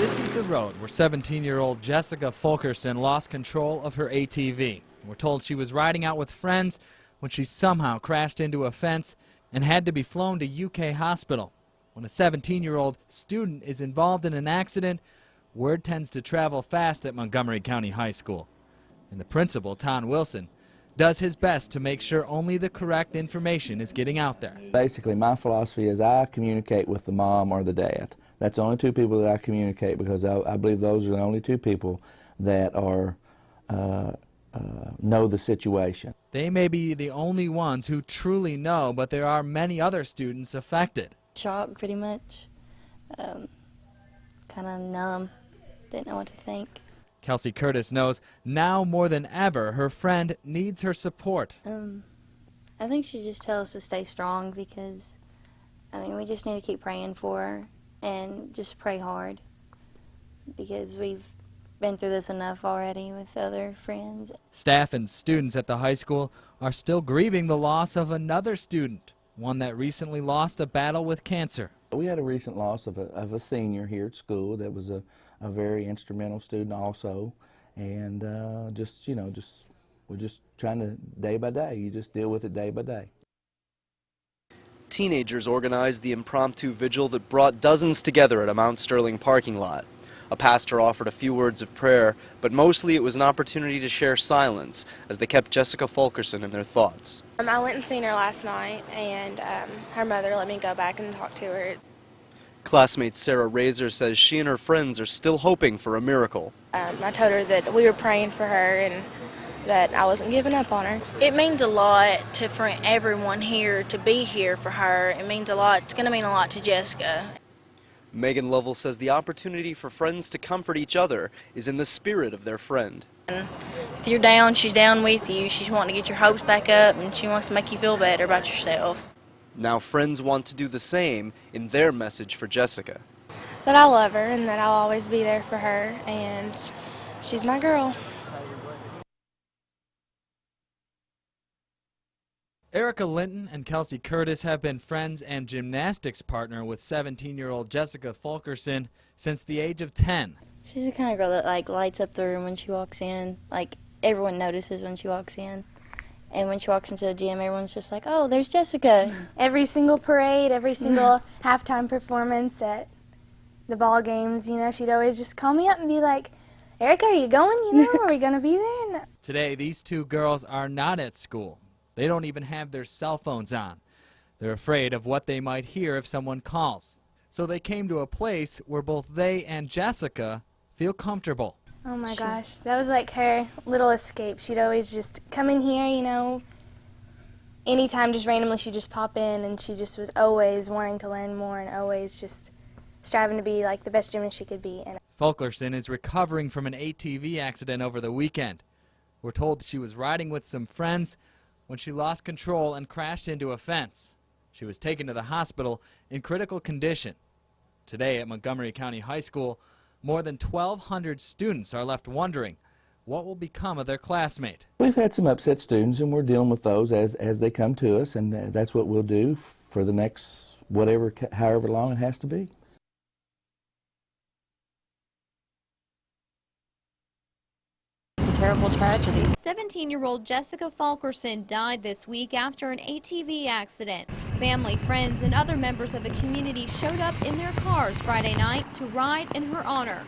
This is the road where 17-year-old Jessica Fulkerson lost control of her ATV. We're told she was riding out with friends when she somehow crashed into a fence and had to be flown to UK hospital. When a 17-year-old student is involved in an accident, word tends to travel fast at Montgomery County High School. And the principal, Ton Wilson, does his best to make sure only the correct information is getting out there. Basically, my philosophy is I communicate with the mom or the dad. That's the only two people that I communicate, because I believe those are the only two people that are know the situation. They may be the only ones who truly know, but there are many other students affected. Shocked, pretty much. Kind of numb. Didn't know what to think. Kelsey Curtis knows now more than ever her friend needs her support. I think she just tells us to stay strong, because, I mean, we just need to keep praying for her and just pray hard, because we've been through this enough already with other friends. Staff and students at the high school are still grieving the loss of another student, one that recently lost a battle with cancer. We had a recent loss of a senior here at school that was a very instrumental student also, and we're just trying to, day by day, you just deal with it day by day. Teenagers organized the impromptu vigil that brought dozens together at a Mount Sterling parking lot. A pastor offered a few words of prayer, but mostly it was an opportunity to share silence as they kept Jessica Fulkerson in their thoughts. I went and seen her last night, and her mother let me go back and talk to her. Classmate Sarah Razor says she and her friends are still hoping for a miracle. I told her that we were praying for her and that I wasn't giving up on her. It means a lot for everyone here to be here for her. It means a lot. It's going to mean a lot to Jessica. Megan Lovell says the opportunity for friends to comfort each other is in the spirit of their friend. And if you're down, she's down with you. She's wanting to get your hopes back up, and she wants to make you feel better about yourself. Now friends want to do the same in their message for Jessica. That I love her and that I'll always be there for her, and she's my girl. Erica Linton and Kelsey Curtis have been friends and gymnastics partner with 17-year-old Jessica Fulkerson since the age of 10. She's the kind of girl that, like, lights up the room when she walks in. Like, everyone notices when she walks in. And when she walks into the gym, everyone's just like, oh, there's Jessica. Every single parade, every single halftime performance at the ball games, you know, she'd always just call me up and be like, Erica, are you going, you know? Are we going to be there? No. Today, these two girls are not at school. They don't even have their cell phones on. They're afraid of what they might hear if someone calls. So they came to a place where both they and Jessica feel comfortable. Oh my gosh, that was like her little escape. She'd always just come in here, you know, anytime, just randomly she'd just pop in, and she just was always wanting to learn more and always just striving to be like the best gymnast she could be. And Fulkerson is recovering from an ATV accident over the weekend. We're told she was riding with some friends when she lost control and crashed into a fence. She was taken to the hospital in critical condition. Today at Montgomery County High School, more than 1,200 students are left wondering what will become of their classmate. We've had some upset students, and we're dealing with those as they come to us, and that's what we'll do for the next however long it has to be. Terrible tragedy. 17-year-old Jessica Fulkerson died this week after an ATV accident. Family, friends, and other members of the community showed up in their cars Friday night to ride in her honor.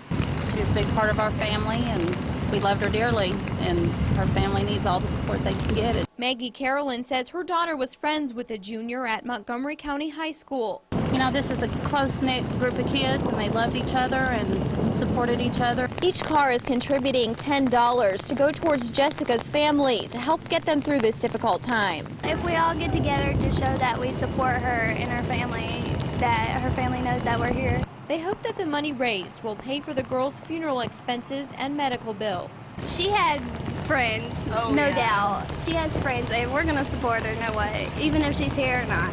She was a big part of our family, and we loved her dearly, and her family needs all the support they can get. Maggie Carolyn says her daughter was friends with a junior at Montgomery County High School. You know, this is a close-knit group of kids, and they loved each other and supported each other. Each car is contributing $10 to go towards Jessica's family to help get them through this difficult time. If we all get together to show that we support her and her family, that her family knows that we're here. They hope that the money raised will pay for the girl's funeral expenses and medical bills. She had friends, no doubt. She has friends, and we're going to support her no way, even if she's here or not.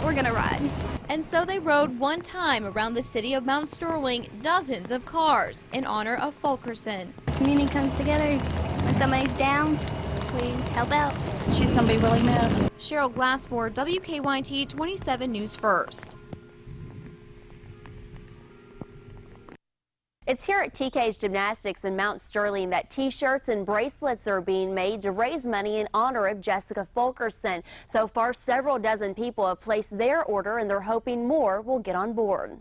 We're going to ride. And so they rode one time around the city of Mount Sterling, dozens of cars in honor of Fulkerson. Community comes together. When somebody's down, we help out. She's going to be really missed. Cheryl Glassford, WKYT 27 News First. It's here at TK's Gymnastics in Mount Sterling that T-shirts and bracelets are being made to raise money in honor of Jessica Fulkerson. So far, several dozen people have placed their order, and they're hoping more will get on board.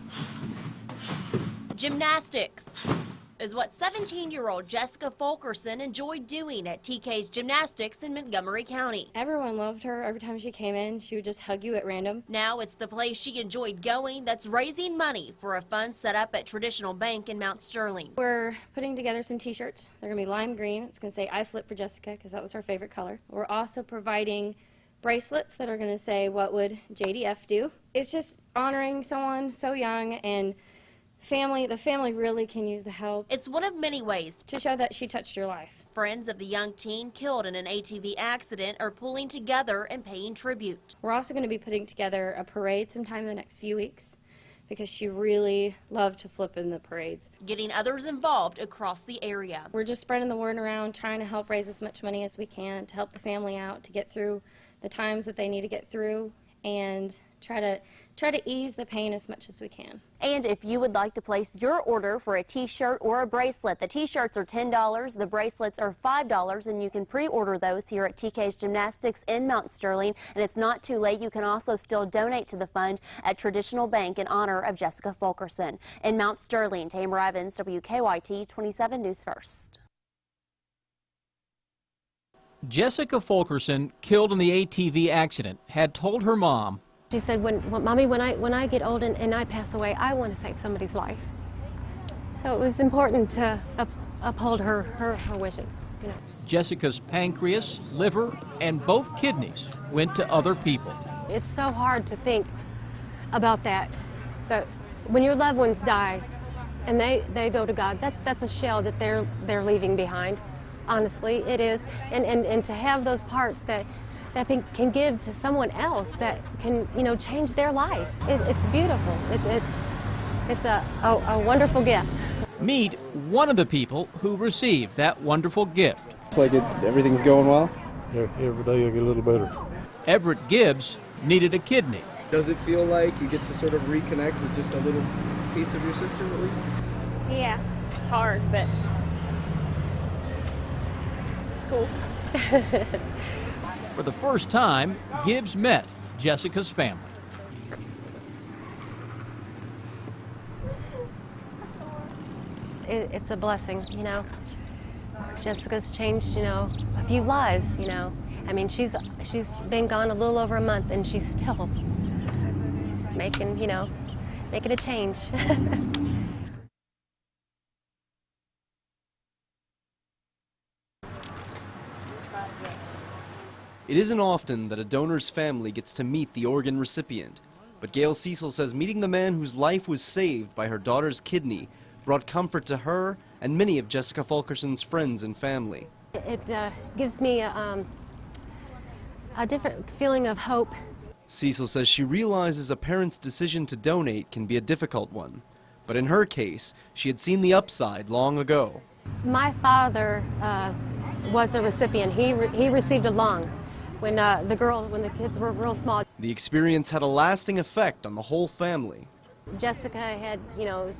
Gymnastics is what 17-year-old Jessica Fulkerson enjoyed doing at TK's Gymnastics in Montgomery County. Everyone loved her. Every time she came in, she would just hug you at random. Now it's the place she enjoyed going that's raising money for a fund set up at Traditional Bank in Mount Sterling. We're putting together some t-shirts. They're going to be lime green. It's going to say I flip for Jessica because that was her favorite color. We're also providing bracelets that are going to say what would JDF do. It's just honoring someone so young, and the family really can use the help. It's one of many ways to show that she touched your life. Friends of the young teen killed in an ATV accident are pulling together and paying tribute. We're also going to be putting together a parade sometime in the next few weeks because she really loved to flip in the parades. Getting others involved across the area. We're just spreading the word around, trying to help raise as much money as we can to help the family out, to get through the times that they need to get through, and try to ease the pain as much as we can. And if you would like to place your order for a t-shirt or a bracelet, the t-shirts are $10, the bracelets are $5, and you can pre-order those here at TK's Gymnastics in Mount Sterling. And it's not too late. You can also still donate to the fund at Traditional Bank in honor of Jessica Fulkerson. In Mount Sterling, Tamara Evans, WKYT 27 News First. Jessica Fulkerson, killed in the ATV accident, had told her mom, she said, Mommy, when I get old and I pass away, I want to save somebody's life. So it was important to uphold her wishes. You know. Jessica's pancreas, liver, and both kidneys went to other people. It's so hard to think about that, but when your loved ones die and they go to God, that's a shell that they're leaving behind. Honestly, it is, and to have those parts that can give to someone else that can, change their life. It's beautiful. It's a wonderful gift. Meet one of the people who received that wonderful gift. It's like everything's going well. Yeah, every day I get a little better. Everett Gibbs needed a kidney. Does it feel like you get to sort of reconnect with just a little piece of your sister at least? Yeah, it's hard, but it's cool. For the first time, Gibbs met Jessica's family. It's a blessing, Jessica's changed, a few lives, I mean, she's been gone a little over a month, and she's still making a change. It isn't often that a donor's family gets to meet the organ recipient, but Gail Cecil says meeting the man whose life was saved by her daughter's kidney brought comfort to her and many of Jessica Fulkerson's friends and family. It gives me a different feeling of hope. Cecil says she realizes a parent's decision to donate can be a difficult one, but in her case, she had seen the upside long ago. My father was a recipient. He received a lung when the kids were real small. The experience had a lasting effect on the whole family. Jessica had,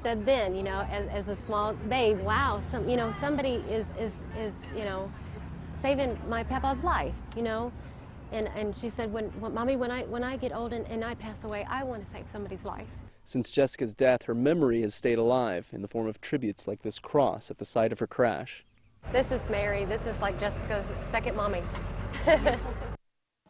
said then, as a small babe, wow, somebody is saving my papa's life, and she said, Mommy, when I get old and I pass away, I want to save somebody's life. Since Jessica's death, her memory has stayed alive in the form of tributes like this cross at the site of her crash. This is Mary. This is like Jessica's second mommy.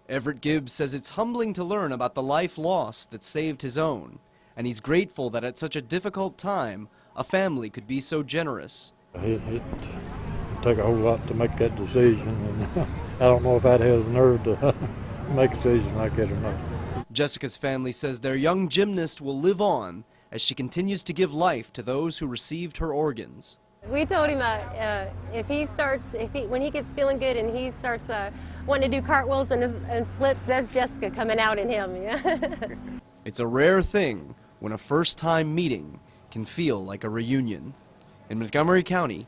Everett Gibbs says it's humbling to learn about the life lost that saved his own, and he's grateful that at such a difficult time, a family could be so generous. It took a whole lot to make that decision, and I don't know if I'd have the nerve to make a decision like that or not. Jessica's family says their young gymnast will live on as she continues to give life to those who received her organs. We told him when he gets feeling good and he starts wanting to do cartwheels and flips, that's Jessica coming out in him. Yeah. It's a rare thing when a first-time meeting can feel like a reunion. In Montgomery County,